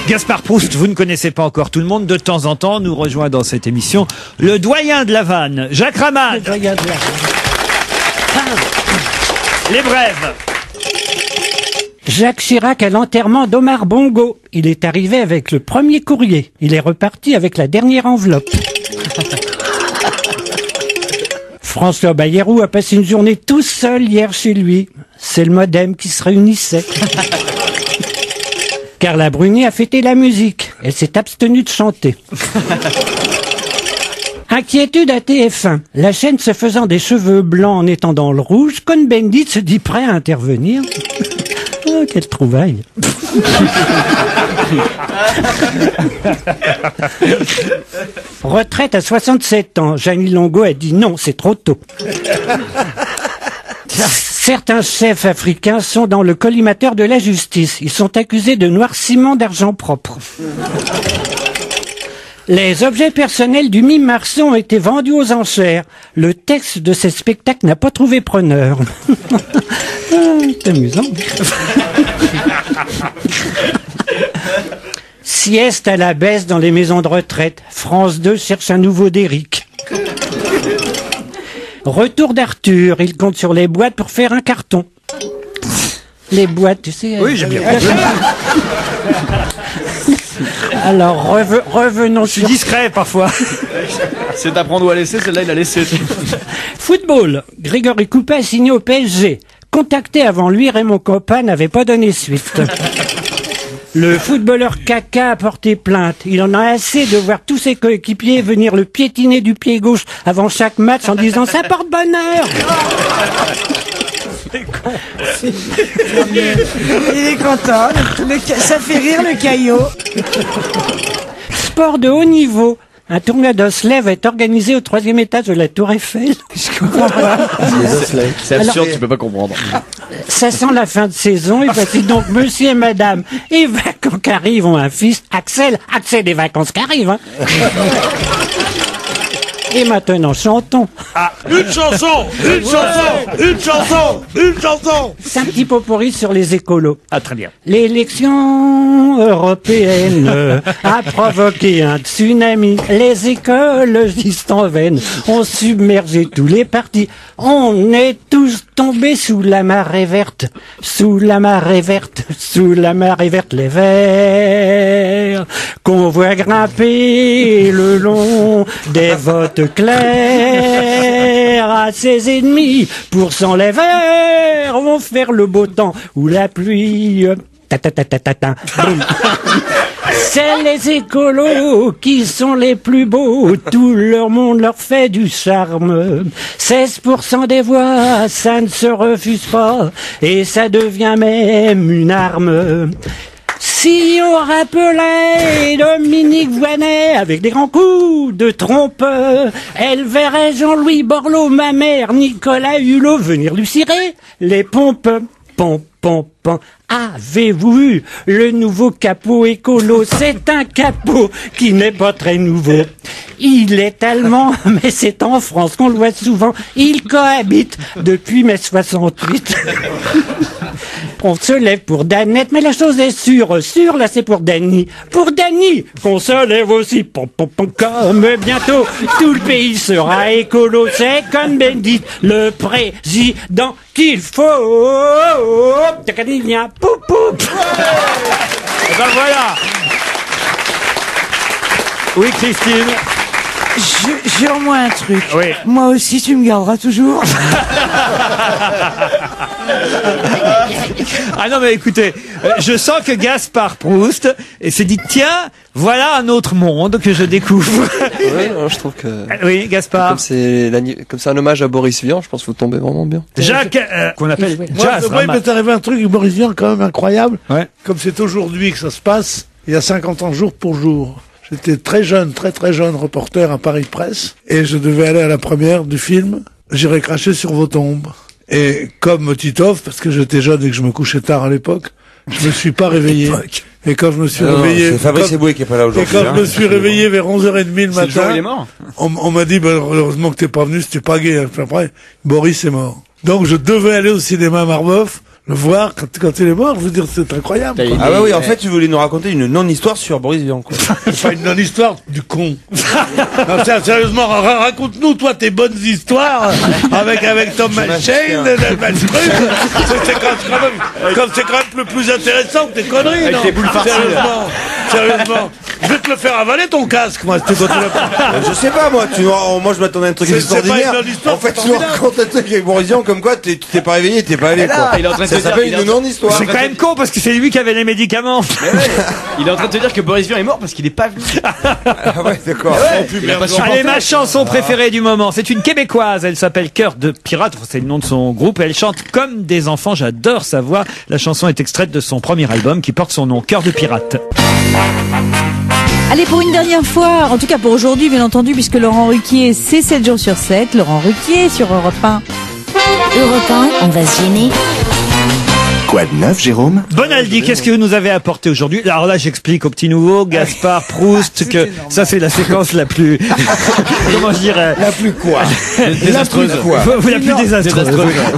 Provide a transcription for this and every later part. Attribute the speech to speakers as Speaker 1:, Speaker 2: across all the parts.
Speaker 1: Gaspard Proust, vous ne connaissez pas encore tout le monde. De temps en temps, nous rejoint dans cette émission le doyen de la vanne, Jacques Ramade. Les brèves.
Speaker 2: Jacques Chirac à l'enterrement d'Omar Bongo. Il est arrivé avec le premier courrier. Il est reparti avec la dernière enveloppe. François Bayrou a passé une journée tout seul hier chez lui. C'est le modem qui se réunissait. Carla Bruni a fêté la musique. Elle s'est abstenue de chanter. Inquiétude à TF1. La chaîne se faisant des cheveux blancs en étant dans le rouge, Cohn-Bendit se dit prêt à intervenir. Oh, quelle trouvaille. Retraite à 67 ans. Jeannie Longo a dit non, c'est trop tôt. Certains chefs africains sont dans le collimateur de la justice. Ils sont accusés de noirciment d'argent propre. Les objets personnels du mime Marceau ont été vendus aux enchères. Le texte de ce spectacle n'a pas trouvé preneur. C'est amusant. Sieste à la baisse dans les maisons de retraite. France 2 cherche un nouveau d'Éric. Retour d'Arthur, il compte sur les boîtes pour faire un carton. Les boîtes, tu sais...
Speaker 1: Oui, j'ai bien.
Speaker 2: Alors, revenons sur...
Speaker 1: Je suis discret, parfois.
Speaker 3: C'est à prendre ou à laisser, celle-là, il a laissé.
Speaker 2: Football, Grégory Coupet a signé au PSG. Contacté avant lui, Raymond Kopa n'avait pas donné suite. Le footballeur Kaka a porté plainte. Il en a assez de voir tous ses coéquipiers venir le piétiner du pied gauche avant chaque match en disant « ça porte bonheur ».
Speaker 4: Il est content, ça fait rire le caillot.
Speaker 2: Sport de haut niveau. Un tournoi d'Oslev est organisé au 3e étage de la Tour Eiffel. Je comprends pas.
Speaker 3: C'est absurde, tu peux pas comprendre.
Speaker 2: Ça sent la fin de saison, et voici donc monsieur et madame. Et vacances qui arrivent ont un fils, Axel des vacances qui arrivent, hein. Et maintenant, chantons.
Speaker 1: Ah, une chanson.
Speaker 2: C'est un petit potpourri sur les écolos.
Speaker 1: Ah, très bien.
Speaker 2: L'élection européenne a provoqué un tsunami. Les écologistes en veine ont submergé tous les partis. On est tous tombés sous la marée verte. Sous la marée verte, les verts qu'on voit grimper le long des votes clairs à ses ennemis. Pour les verts vont faire le beau temps ou la pluie. C'est les écolos qui sont les plus beaux, tout leur monde leur fait du charme. 16% des voix, ça ne se refuse pas, et ça devient même une arme. Si on rappelait Dominique Voynet avec des grands coups de trompe, elle verrait Jean-Louis Borloo, ma mère, Nicolas Hulot venir lui cirer les pompes. Avez-vous vu le nouveau capot écolo? C'est un capot qui n'est pas très nouveau. Il est allemand, mais c'est en France qu'on le voit souvent. Il cohabite depuis mai 68. On se lève pour Danette, mais la chose est sûre, là c'est pour Dany. Pour Dany, qu'on se lève aussi, comme bientôt tout le pays sera écolo. C'est Cohn-Bendit, le président qu'il faut. Tacadilien, poup poup.
Speaker 1: Et ben voilà. Oui, Christine.
Speaker 4: J'ai au moins un truc.
Speaker 1: Oui.
Speaker 4: Moi aussi, tu me garderas toujours.
Speaker 1: Ah non, mais écoutez, je sens que Gaspard Proust s'est dit, tiens, voilà un autre monde que je découvre.
Speaker 5: Oui, non, je trouve que...
Speaker 1: Oui, Gaspard.
Speaker 5: Comme c'est un hommage à Boris Vian, je pense que vous tombez vraiment bien.
Speaker 1: Jacques, qu'on appelle Jazz.
Speaker 6: Moi, il m'est arrivé un truc, Boris Vian, quand même incroyable.
Speaker 1: Ouais.
Speaker 6: Comme c'est aujourd'hui que ça se passe, il y a 50 ans jour pour jour. J'étais très jeune reporter à Paris Presse, et je devais aller à la première du film « J'irai cracher sur vos tombes ». Et comme Titov, parce que j'étais jeune et que je me couchais tard à l'époque, je me suis pas réveillé. Et quand je me suis réveillé...
Speaker 7: C'est Fabrice Eboué qui est pas là aujourd'hui.
Speaker 6: Et quand je me suis réveillé vers 11h30 le matin...
Speaker 3: Le jour où il est mort.
Speaker 6: On m'a dit, heureusement que t'es pas venu, c'était pas gay. Après, Boris est mort. Donc je devais aller au cinéma Marbeuf. le voir quand il est mort. Je veux dire, c'est incroyable. quoi.
Speaker 7: Ah oui, en fait, tu voulais nous raconter une non-histoire sur Boris Vian, quoi.
Speaker 6: Enfin, une non-histoire du con. Non, sérieusement, raconte-nous, toi, tes bonnes histoires avec Tom Shane, c'est quand même le plus intéressant que tes conneries, non?
Speaker 3: les boules farcies.
Speaker 6: Sérieusement. Je vais te le faire avaler ton casque, moi, si tu continues à...
Speaker 7: Je sais pas, moi, moi je m'attendais à un truc
Speaker 6: C'est
Speaker 7: extraordinaire.
Speaker 6: pas une non-histoire
Speaker 7: En fait, tu nous
Speaker 6: formidable.
Speaker 7: racontes un truc avec Boris Vian comme quoi t'es pas réveillé, t'es pas allé, quoi.
Speaker 3: Il est en train de
Speaker 7: Ça
Speaker 3: te dire
Speaker 7: s'appelle
Speaker 3: qu'il est
Speaker 7: une non-histoire.
Speaker 1: C'est quand même con parce que c'est lui qui avait les médicaments.
Speaker 3: Il est en train de te dire que Boris Vian est mort parce qu'il est pas venu.
Speaker 7: Ah ouais, d'accord.
Speaker 3: Il a pas supporté.
Speaker 1: Allez, ma chanson préférée du moment, c'est une Québécoise. Elle s'appelle Cœur de Pirate, c'est le nom de son groupe. Elle chante comme des enfants, j'adore sa voix. La chanson est extraite de son premier album qui porte son nom, Cœur de Pirate.
Speaker 8: Allez, pour une dernière fois, en tout cas pour aujourd'hui, bien entendu, puisque Laurent Ruquier, c'est 7 jours sur 7. Laurent Ruquier sur Europe 1.
Speaker 9: Europe 1, on va se gêner.
Speaker 10: Quoi de neuf, Jérôme?
Speaker 1: Bonaldi, qu'est-ce que vous nous avez apporté aujourd'hui? Alors là, j'explique au petit nouveau, Gaspard, Proust, que ça c'est la séquence la plus, comment je dirais?
Speaker 10: La plus quoi?
Speaker 3: Désastreuse.
Speaker 1: La plus désastreuse.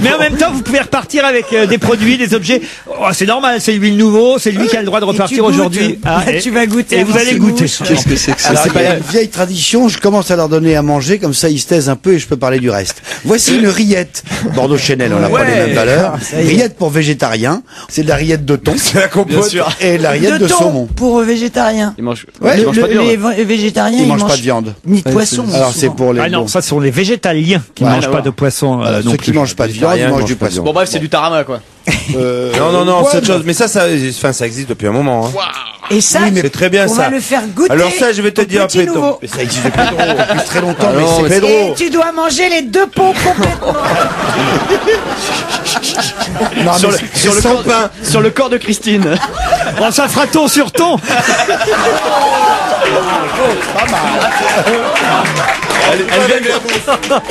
Speaker 1: Mais en même temps, vous pouvez repartir avec des produits, des objets. Oh, c'est normal, c'est lui le nouveau, c'est lui qui a le droit de repartir aujourd'hui.
Speaker 4: Tu vas goûter.
Speaker 1: Et vous
Speaker 4: avant
Speaker 1: allez
Speaker 4: ce
Speaker 1: goûter.
Speaker 4: mouche.
Speaker 5: Qu'est-ce que c'est que ça?
Speaker 10: Alors, il y a une vieille tradition, je commence à leur donner à manger, comme ça ils se taisent un peu et je peux parler du reste. Voici une rillette. Bordeaux Chanel, on n'a pas les mêmes valeurs. Rillette pour végétariens, c'est de la rillette de thon.
Speaker 7: C'est la compote.
Speaker 3: Bien sûr.
Speaker 10: Et de la rillette de
Speaker 4: thon
Speaker 10: saumon.
Speaker 4: pour végétariens.
Speaker 3: Il mange,
Speaker 10: Ouais,
Speaker 3: il mange pas de viande.
Speaker 4: Les végétariens,
Speaker 10: Ils mangent pas de viande.
Speaker 4: ni de poisson.
Speaker 10: Alors c'est
Speaker 4: souvent.
Speaker 10: pour les...
Speaker 1: Ah non,
Speaker 10: bon.
Speaker 1: ça ce sont les végétaliens qui
Speaker 10: Ouais,
Speaker 1: mangent
Speaker 10: alors.
Speaker 1: pas de poisson
Speaker 10: Voilà,
Speaker 1: non
Speaker 10: ceux qui
Speaker 1: plus.
Speaker 10: mangent pas de viande, ils mangent du poisson.
Speaker 3: Bon bref, c'est du tarama quoi.
Speaker 7: Non,
Speaker 10: Ouais,
Speaker 7: c'est autre chose. Mais ça existe depuis un moment. Hein.
Speaker 4: Et ça,
Speaker 7: C'est très bien
Speaker 4: on
Speaker 7: ça.
Speaker 4: va le faire goûter.
Speaker 7: Alors ça, je vais te
Speaker 4: au
Speaker 7: dire
Speaker 4: petit
Speaker 7: après.
Speaker 4: nouveau.
Speaker 10: Mais ça existe depuis très longtemps,
Speaker 7: Ah non,
Speaker 10: mais
Speaker 7: mais
Speaker 10: c'est
Speaker 4: Et
Speaker 10: Pedro.
Speaker 4: tu dois manger les deux pots complètement.
Speaker 10: Non,
Speaker 3: Sur
Speaker 10: mais
Speaker 3: le, sur, le corps, sur le corps de Christine.
Speaker 1: Oh, ça fera ton sur ton.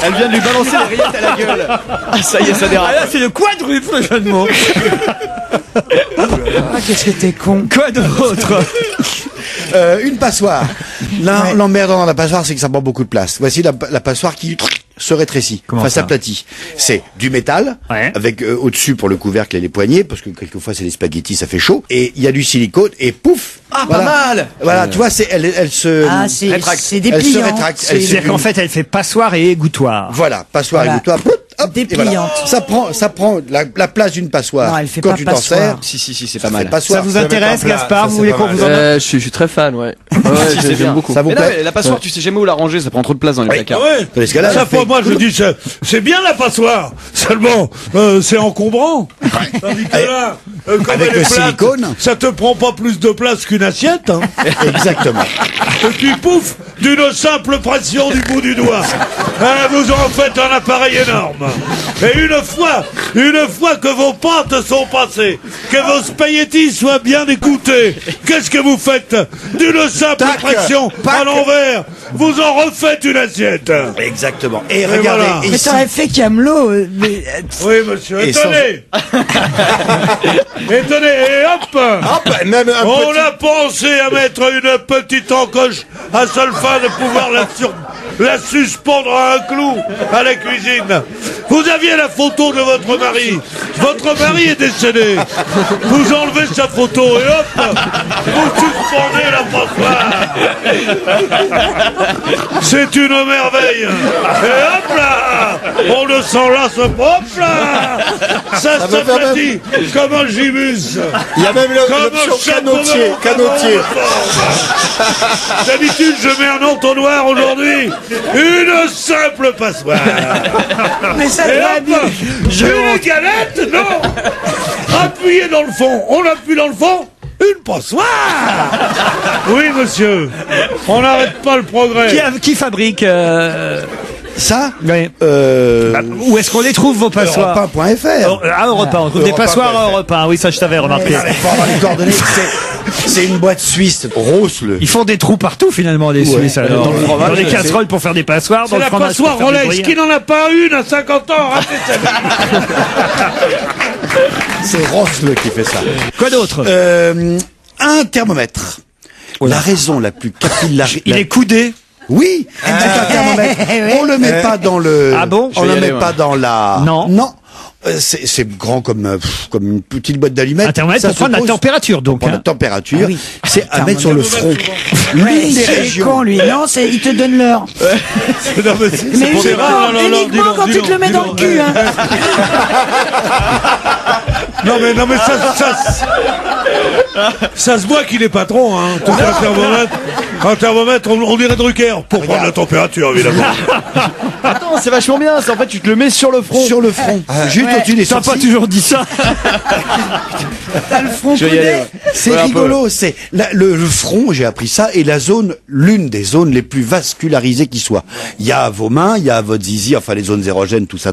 Speaker 3: Elle vient de lui balancer les rillettes à la gueule. Ah, ça y est, ça
Speaker 1: Ah
Speaker 3: dérape.
Speaker 1: là, c'est le quadruple le jeu de mots.
Speaker 4: Ah, qu'est-ce que t'es con.
Speaker 1: Quoi d'autre?
Speaker 10: Une passoire. L'emmerdant dans la passoire, c'est que ça prend beaucoup de place. Voici la passoire qui se rétrécit,
Speaker 1: Comment
Speaker 10: enfin
Speaker 1: ça
Speaker 10: s'aplatit. C'est du métal,
Speaker 1: Ouais.
Speaker 10: avec au-dessus pour le couvercle et les poignées, parce que quelquefois c'est des spaghettis, ça fait chaud. Et il y a du silicone, et pouf.
Speaker 3: Ah,
Speaker 10: voilà.
Speaker 3: pas mal.
Speaker 10: Voilà, tu vois, elle se
Speaker 4: Ah, c'est
Speaker 10: rétracte.
Speaker 4: c'est
Speaker 10: Elle se
Speaker 4: dépliant.
Speaker 10: rétracte.
Speaker 4: C'est
Speaker 10: Elle se-
Speaker 1: C'est-à-dire qu'en fait, elle fait passoire et égouttoir.
Speaker 10: Voilà, passoire
Speaker 4: Voilà.
Speaker 10: et gouttoir, hop, et voilà.
Speaker 4: Dépliante.
Speaker 10: Ça prend la place d'une passoire.
Speaker 4: Non, elle fait
Speaker 10: quand
Speaker 4: pas
Speaker 10: tu t'en
Speaker 4: passoire.
Speaker 10: sers,
Speaker 3: Si, c'est
Speaker 10: ça
Speaker 3: pas
Speaker 10: fait
Speaker 3: mal.
Speaker 10: passoire.
Speaker 1: Ça vous
Speaker 7: Ça va
Speaker 1: intéresse,
Speaker 7: mettre en plat,
Speaker 1: Gaspard?
Speaker 7: ça,
Speaker 1: Vous
Speaker 7: c'est
Speaker 1: voulez
Speaker 7: pas
Speaker 1: qu'on
Speaker 7: mal.
Speaker 1: vous en donne?
Speaker 3: Je suis très fan, ouais.
Speaker 10: Si, c'est
Speaker 3: j'aime
Speaker 10: bien.
Speaker 3: beaucoup.
Speaker 10: Ça vous
Speaker 3: Mais non,
Speaker 10: plaît
Speaker 3: mais la passoire, tu sais jamais où la ranger, ça prend trop de place dans les placards.
Speaker 6: Ouais.
Speaker 10: Dans ce cas-là,
Speaker 6: Ça,
Speaker 10: elle fait-
Speaker 6: pour moi, je dis, c'est bien la passoire. Seulement, c'est encombrant. Tandis que là, comme
Speaker 10: Avec
Speaker 6: elle est
Speaker 10: le
Speaker 6: plate,
Speaker 10: silicone.
Speaker 6: ça te prend pas plus de place qu'une assiette. Hein.
Speaker 10: Exactement.
Speaker 6: Et puis pouf, d'une simple pression du bout du doigt, vous en faites un appareil énorme. Et une fois que vos pâtes sont passées, que vos spaghettis soient bien écoutés, qu'est-ce que vous faites? D'une simple
Speaker 10: Tac,
Speaker 6: pression à
Speaker 10: pac.
Speaker 6: l'envers, vous en refaites une assiette.
Speaker 10: Exactement. Et
Speaker 6: Et
Speaker 10: regardez,
Speaker 6: voilà.
Speaker 10: et
Speaker 4: Mais
Speaker 10: si-
Speaker 4: t'aurais fait Camelot.
Speaker 6: Oui, monsieur,
Speaker 10: Et
Speaker 6: étonnez. Étonnez, et hop,
Speaker 7: Hop, même un
Speaker 6: on
Speaker 7: petit...
Speaker 6: a pensé à mettre une petite encoche à seule fin de pouvoir la suspendre à un clou à la cuisine. Vous aviez la photo de votre mari. Votre mari est décédé. Vous enlevez sa photo et hop, vous suspendez la passoire. C'est une merveille. Et hop là, on ne s'en lasse pas. Hop là, ça
Speaker 7: va faire
Speaker 6: s'aplatit comme un gibus.
Speaker 7: Il y a même
Speaker 6: Comme
Speaker 7: l'option
Speaker 6: un
Speaker 7: canotier.
Speaker 6: canotier. D'habitude, je mets un entonnoir aujourd'hui. Une simple passoire.
Speaker 4: Mais ça
Speaker 6: Et
Speaker 4: va
Speaker 6: hop,
Speaker 4: bien.
Speaker 6: une galette, non. Appuyez dans le fond. On appuie dans le fond. Une passoire. Oui, monsieur. On n'arrête pas le progrès.
Speaker 1: Qui fabrique
Speaker 10: ça,
Speaker 1: oui.
Speaker 10: euh,
Speaker 1: Où est-ce qu'on les trouve, vos passoires?
Speaker 10: Europe1.fr.
Speaker 1: Ah, Europe 1. On trouve des
Speaker 7: Europe 1.fr.
Speaker 1: passoires à Europe 1. Oui, ça, je t'avais remarqué.
Speaker 10: Pour avoir les coordonnées, c'est une boîte suisse, Rosle.
Speaker 1: Ils font des trous partout, finalement, les
Speaker 10: Ouais.
Speaker 1: Suisses. Alors.
Speaker 10: Dans le fromage,
Speaker 1: Dans les
Speaker 10: c'est-
Speaker 1: casseroles pour faire des passoires. Dans
Speaker 6: C'est
Speaker 1: le
Speaker 6: la
Speaker 1: fromage
Speaker 6: passoire
Speaker 1: pour faire des
Speaker 6: Rolex.
Speaker 1: gruyères.
Speaker 6: Qui n'en a pas une à 50 ans? Ratez sa vie.
Speaker 10: C'est Rosle qui fait ça.
Speaker 1: Quoi d'autre?
Speaker 10: Un thermomètre. La raison la plus capillaire.
Speaker 1: Il est coudé.
Speaker 10: Oui, c'est un thermomètre. On le met pas dans le.
Speaker 1: Ah bon?
Speaker 10: On
Speaker 3: Je vais
Speaker 10: le
Speaker 3: y
Speaker 10: met
Speaker 3: aller,
Speaker 10: pas dans la.
Speaker 1: Non.
Speaker 10: Non. C'est grand comme une petite boîte d'allumettes.
Speaker 1: Un thermomètre pour prendre la température, donc.
Speaker 10: Pour la température. C'est à mettre sur le front.
Speaker 4: Lui, c'est con, lui. Non, il te donne l'heure. Mais uniquement quand tu te le mets dans le cul, hein.
Speaker 6: Non mais ça se voit qu'il est patron, hein. Tout un thermomètre, on dirait Drucker pour prendre la température, évidemment.
Speaker 3: Attends, c'est vachement bien. En fait, tu te le mets sur le front.
Speaker 10: Sur le front. Juste au-dessus des sourcils.
Speaker 1: T'as pas toujours dit ça.
Speaker 4: T'as le front coudé.
Speaker 10: C'est rigolo, c'est le front, j'ai appris ça, est l'une des zones les plus vascularisées qui soit. Il y a vos mains, il y a votre zizi, enfin les zones érogènes, tout ça,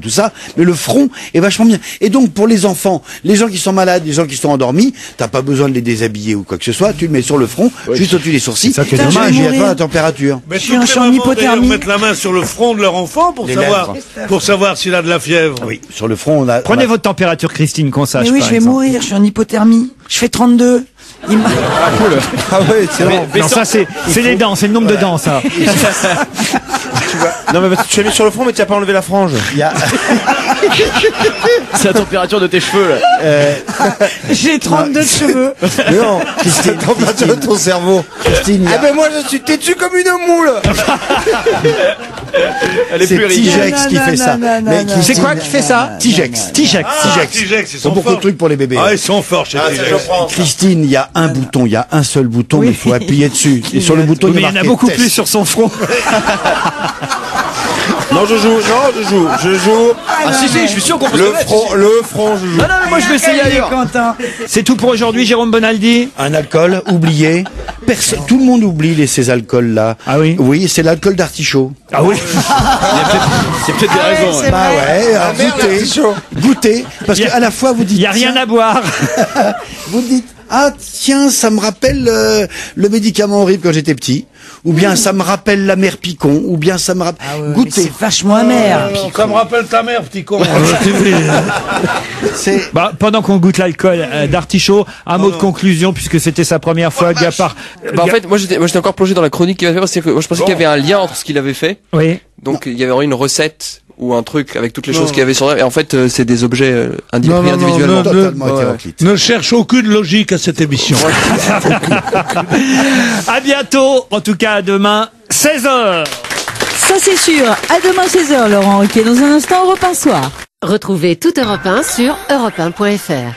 Speaker 10: mais le front est vachement bien. Et donc pour les enfants, les gens qui sont malades, les gens qui sont endormis, t'as pas besoin de les déshabiller ou quoi que ce soit, tu le mets sur le front, juste au-dessus des sourcils.
Speaker 1: Ça qui est
Speaker 10: dommage, il y a pas la température.
Speaker 6: Mais toutes les mamans d'ailleurs mettent la main sur le front de leur enfant pour savoir s'il a de la fièvre.
Speaker 10: Oui, sur le front,
Speaker 1: Prenez votre température, Christine, qu'on sache.
Speaker 4: Mais oui, je vais mourir, je suis en hypothermie. Je fais 32.
Speaker 3: Ah cool. Ah ouais, c'est vrai.
Speaker 1: Non, ça c'est les dents, c'est le nombre de dents, ça.
Speaker 3: Non mais tu l'as mis sur le front mais tu n'as pas enlevé la frange. C'est la température de tes cheveux là.
Speaker 4: J'ai 32 cheveux.
Speaker 10: Non, c'est la température de ton cerveau. Christine,
Speaker 3: ah ben moi je suis têtu comme une moule. Elle est
Speaker 10: c'est
Speaker 3: plus
Speaker 10: Tigex qui fait ça.
Speaker 1: C'est quoi qui fait ça?
Speaker 10: Tigex,
Speaker 6: Tigex, ils sont
Speaker 10: beaucoup de trucs pour les bébés.
Speaker 6: Ah, ils sont forts chez Tigex.
Speaker 10: Christine, il y a un bouton, il y a un seul bouton, mais il faut appuyer dessus. Et sur le bouton,
Speaker 1: Mais il y en a beaucoup plus sur son front.
Speaker 3: Non, je joue. Ah si, je suis sûr qu'on peut le front, je joue. Non, mais moi je vais essayer ailleurs.
Speaker 1: C'est tout pour aujourd'hui, Jérôme Bonaldi.
Speaker 10: Un alcool oublié. Tout le monde oublie ces alcools-là.
Speaker 1: Ah oui?
Speaker 10: Oui, c'est l'alcool d'artichaut.
Speaker 1: Ah oui?
Speaker 3: C'est peut-être des raisons.
Speaker 10: Bah ouais, goûtez. Parce qu'à la fois vous dites...
Speaker 1: Il n'y a rien à boire.
Speaker 10: Vous dites, ah tiens, ça me rappelle le médicament horrible quand j'étais petit. Ou bien ça me rappelle la mère Picon, ou bien ça me rappelle... Goûtez.
Speaker 4: C'est vachement amer.
Speaker 6: Ça me rappelle ta mère, petit con.
Speaker 1: Pendant qu'on goûte l'alcool d'artichaut, un mot de conclusion, puisque c'était sa première fois, Gaspard.
Speaker 5: En fait, moi j'étais encore plongé dans la chronique qu'il avait fait, parce que moi je pensais qu'il y avait un lien entre ce qu'il avait fait.
Speaker 1: Oui.
Speaker 5: Donc il y avait une recette ou un truc avec toutes les choses qu'il y avait sur là, et en fait c'est des objets individuellement.
Speaker 6: Ne cherche aucune logique à cette émission.
Speaker 1: À bientôt, en tout cas à demain, 16h.
Speaker 8: Ça c'est sûr. À demain 16h, Laurent Ruquier. Dans un instant, Europe 1 Soir.
Speaker 11: Retrouvez tout Europe 1 sur europe1.fr.